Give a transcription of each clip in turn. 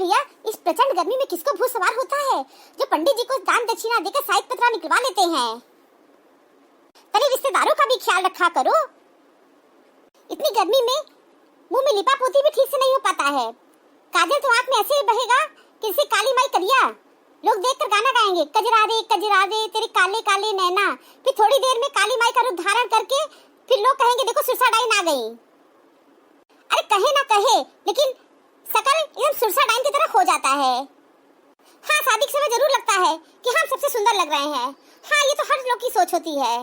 भैया, इस प्रचंड गर्मी में किसको भूत सवार होता है जो पंडित जी को दान दक्षिणा देकर साइड पत्रा निकलवा लेते हैं। तनी रिश्तेदारों का भी ख्याल रखा करो। इतनी गर्मी में मुंह में लिपा पोती भी ठीक से नहीं हो पाता है। काजल तो आंख में ऐसे बहेगा कि इसे काली माई करिया। लोग देखकर गाना गाएंगे, कजरा दे तेरे काले काले नैना। फिर थोड़ी देर में काली माई का रूप धारण करके फिर लोग कहेंगे देखो सुरसा डाइन आ गई। अरे कहे ना कहे, लेकिन शकल एकदम सुरसा डाइन की तरह हो जाता है। हाँ, शादी के समय जरूर लगता है कि हम सबसे सुंदर लग रहे हैं। हाँ, ये तो हर लोग की सोच होती है।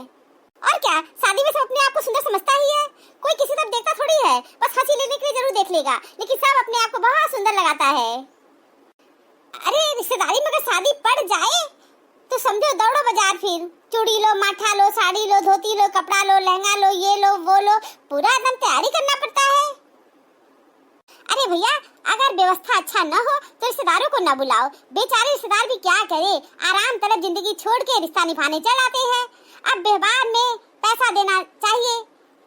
और क्या, शादी में सब अपने आप को सुंदर समझता ही है। कोई किसी तरफ देखता थोड़ी है, बस हंसी लेने के लिए जरूर देख लेगा, लेकिन सब अपने आप को बहुत सुंदर लगाता है। अरे रिश्तेदारी में अगर शादी पड़ जाए तो समझो दौड़ो बाजार, फिर चूड़ी लो, माथा लो, साड़ी लो, धोती लो, कपड़ा लो, लहंगा लो, ये लो वो लो, पूरा एकदम तैयारी करना पड़ता है। अरे भैया, अगर व्यवस्था अच्छा न हो तो रिश्तेदारों को न बुलाओ। बेचारे रिश्तेदार भी क्या करे, आराम तलब जिंदगी छोड़ के रिश्ता निभाने चल आते हैं। अब व्यवहार में पैसा देना चाहिए,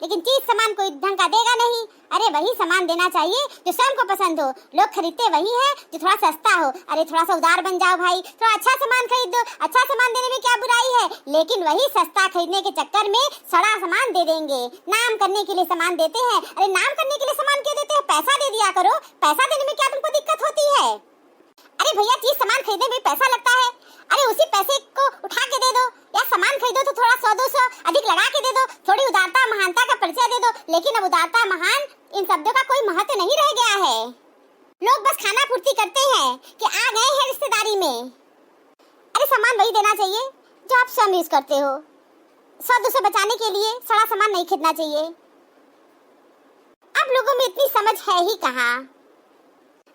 लेकिन चीज सामान कोई ढंग का देगा नहीं। अरे वही सामान देना चाहिए जो स्वयं को पसंद हो। लोग खरीदते वही है जो थोड़ा सस्ता हो। अरे थोड़ा सा उदार बन जाओ भाई, थोड़ा अच्छा सामान खरीद दो। अच्छा सामान देने में क्या बुराई है, लेकिन वही सस्ता खरीदने के चक्कर में सड़ा सामान दे देंगे। नाम करने के लिए सामान देते हैं। अरे नाम करने के लिए सामान क्यों देते हैं, पैसा दे दिया करो। पैसा देने में क्या तुमको दिक्कत होती है। अरे भैया, चीज सामान खरीदने में पैसा लगता है। अरे उसी पैसे को उठा के दे दो, या सामान खरीदो तो थोड़ा 100-200 अधिक लगा के दे दो। थोड़ी उदारता महानता का परिचय दे दो। लेकिन अब उदारता महान इन शब्दों का कोई महत्व नहीं रह गया है। लोग बस खाना पूर्ति करते हैं कि आ गए हैं रिश्तेदारी में। अरे सामान वही देना चाहिए जो आप स्वयं यूज करते हो। 100-200 बचाने के लिए सड़ा सामान नहीं खरीदना चाहिए। अब लोगों में इतनी समझ है ही कहाँ।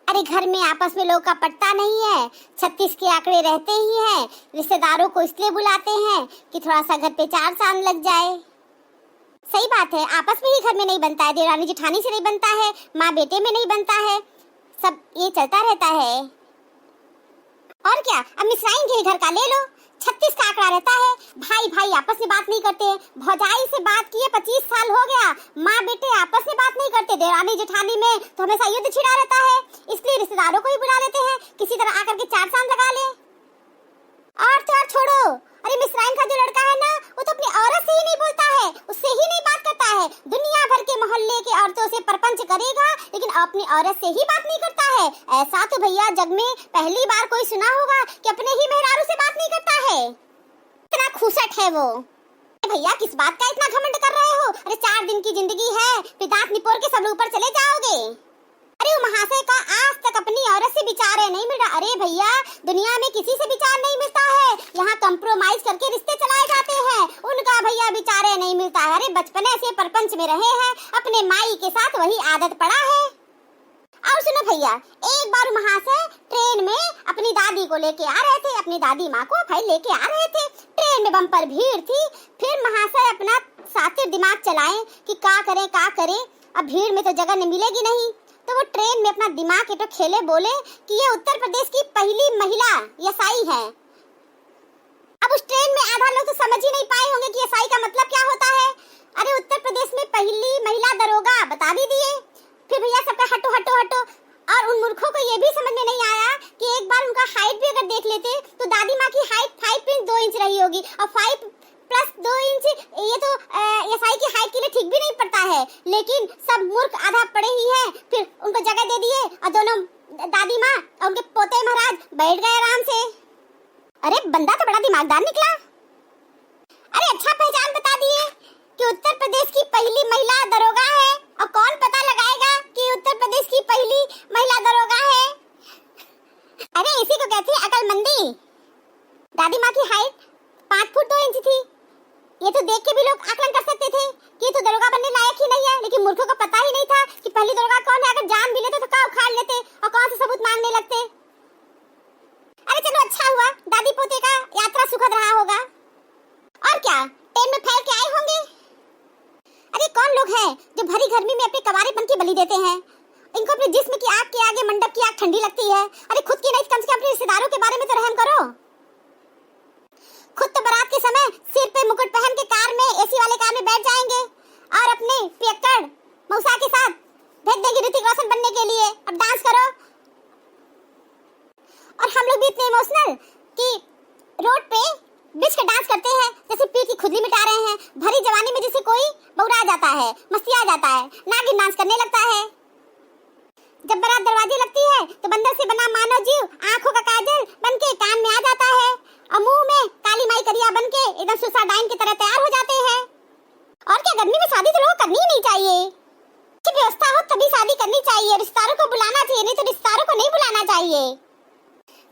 अरे घर में आपस में लोग का पटता नहीं है। 36 के आंकड़े रहते ही हैं। रिश्तेदारों को इसलिए बुलाते हैं कि थोड़ा सा घर पे 4 चांद लग जाए। सही बात है, आपस में ही घर में नहीं बनता है, देवरानी जेठानी से नहीं बनता है, माँ बेटे में नहीं बनता है, सब ये चलता रहता है। और क्या, अब मिसराइन के घर का ले लो, 36 का आंकड़ा रहता है। भाई भाई आपस में बात नहीं करते। भौजाई से बात किए 25 साल हो गया, माँ बेटे आपस में बात नहीं करते। देवरानी जेठानी में तो हमेशा युद्ध छिड़ा रहता है। इसलिए रिश्तेदारों को ही बुला लेते हैं, किसी तरह आकर के 4 चांद लगा ले। और तो और छोड़ो, अरे मिसराइन का जो लड़का है ना, वो तो अपनी औरत से ही नहीं बोलता है, उससे ही नहीं बात करता है। दुनिया भर के मोहल्ले के औरतों से परपंच करेगा, लेकिन अपनी औरत से ही बात नहीं करता है। ऐसा तो भैया जग में पहली बार कोई सुना होगा कि अपने ही मेहरारू से बात नहीं करता है। इतना खूसट है वो। भैया किस बात का इतना घमंड कर रहे हो। अरे 4 दिन की जिंदगी है, फिर दांत निपोर के सब ऊपर चले जाओगे। अरे वो महाशय का आज तक अपनी औरत से विचार नहीं मिल रहा। अरे भैया, दुनिया में किसी से विचार नहीं मिलता है। यहाँ कंप्रोमाइज करके रिश्ते चलाए जाते हैं। उनका भैया विचार नहीं मिलता है। अरे बचपने से परपंच में रहे हैं, अपने माई के साथ वही आदत पड़ा है। और सुनो भैया, एक बार महाशय ट्रेन में अपनी दादी को लेके आ रहे थे, अपनी दादी माँ को भाई लेके आ रहे थे। ट्रेन में बम्पर भीड़ थी। फिर महाशय अपना सातिर दिमाग चलाए कि क्या करें। अब भीड़ में तो जगह नहीं मिलेगी नहीं, तो वो ट्रेन में अपना दिमाग के तो खेले, बोले कि ये उत्तर प्रदेश की पहली महिला यसाई है। अब उस ट्रेन में आधा लोग तो समझ ही नहीं पाए होंगे कि यसाई का मतलब क्या होता है। अरे उत्तर प्रदेश में पहली महिला दरोगा बता भी दिए। फिर भैया सबका हटो। और उन मूर्खों को ये भी समझ में नहीं आया कि एक बार उनका हाइट भी अगर देख लेते तो दादी माँ की हाइट 5.2 इंच रही होगी, और 5 + 2 इंच ये तो यसाई की हाइट के लिए ठीक भी नहीं पड़ता है। लेकिन सब मूर्ख आधा पढ़े ही हैं। फिर उनको जगह दे दिए और दोनों दादी माँ और उनके पोते महाराज बैठ गए आराम से। अरे बंदा तो बड़ा दिमागदार निकला। अरे अच्छा पहचान बता दिए कि उत्तर प्रदेश की पहली महिला दरोगा है, और कौन पता लगाएगा कि उत्तर प्रदेश की पहली महिला दरोगा है। अरे इसी को कहती है अकलमंदी। दादी माँ की हाइट 5 फुट 2 इंच थी। ये तो देख के भी लोग आकलन कर सकते थे कि ये तो दरोगा बनने लायक ही नहीं है, लेकिन मूर्खों को पता ही नहीं था कि पहली दरोगा कौन है। अगर जान भी लेते तो क्या उखाड़ लेते और कौन से सबूत मांगने लगते। अरे चलो अच्छा हुआ, दादी पोते का यात्रा सुखद रहा होगा। और क्या, ट्रेन में फैल के आए होंगे। अरे कौन लोग हैं जो भरी गर्मी में अपने कवारेपन की बलि देते हैं। इनको अपने जिस्म की आग के आगे मंडप की आग ठंडी लगती है। अरे खुद की नहीं, कम से कम अपने रिश्तेदारों के बारे में तो रहम करो। खुद तो बारात के समय सिर पे मुकुट पहन के कार में, एसी वाले कार में बैठ जाएंगे और अपने पियक्कड़ मौसा के साथ भेज देंगे ऋतिक रोशन बनने के लिए। अब डांस करो। और हम लोग भी इतने इमोशनल कि रोड पे बिच के डांस करते हैं जैसे पीठ की खुजली मिटा रहे हैं। भरी जवानी में जैसे कोई बौरा जाता है, मस्ती आ जाता है, नागिन डांस करने लगता है। जब बारात दरवाजे लगती है तो बंदर से बना मानव जीव आंखों का काजल बनके कान में आ जाता है और मुंह में काली माई करिया बनके एकदम सुसाडाइन की तरह तैयार हो जाते हैं। और क्या गर्मी में शादी तो लोग करनी ही नहीं चाहिए। कि व्यवस्था हो तभी शादी करनी चाहिए, रिश्तेदारों को बुलाना चाहिए, नहीं तो रिश्तेदारों को नहीं बुलाना चाहिए।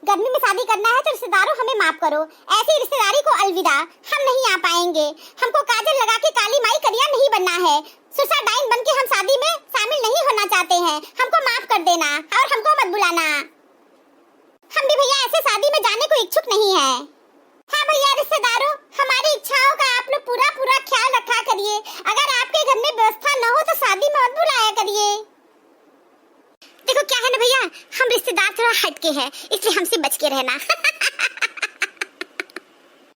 गर्मी में शादी करना है तो रिश्तेदारों हमें माफ करो, ऐसी रिश्तेदारी को अलविदा, हम नहीं आ पाएंगे। हमको काजल लगा के काली माई करिया नहीं बनना है, सुसाडाइन बनके हम शादी में शामिल नहीं होना चाहते हैं। हमको माफ कर देना और हमको मत बुलाना। हम भी भैया ऐसे शादी में जाने को इच्छुक नहीं है। हाँ भैया रिश्तेदारों, हमारी इच्छाओं का आप लोग पूरा ख्याल रखा करिए। अगर आपके घर में व्यवस्था न हो तो शादी में मत बुलाया करिए। देखो क्या है ना भैया, हम रिश्तेदार थोड़ा हटके हैं, इसलिए हमसे बच के रहना।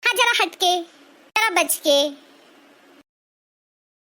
हाँ जरा हटके, जरा बच के।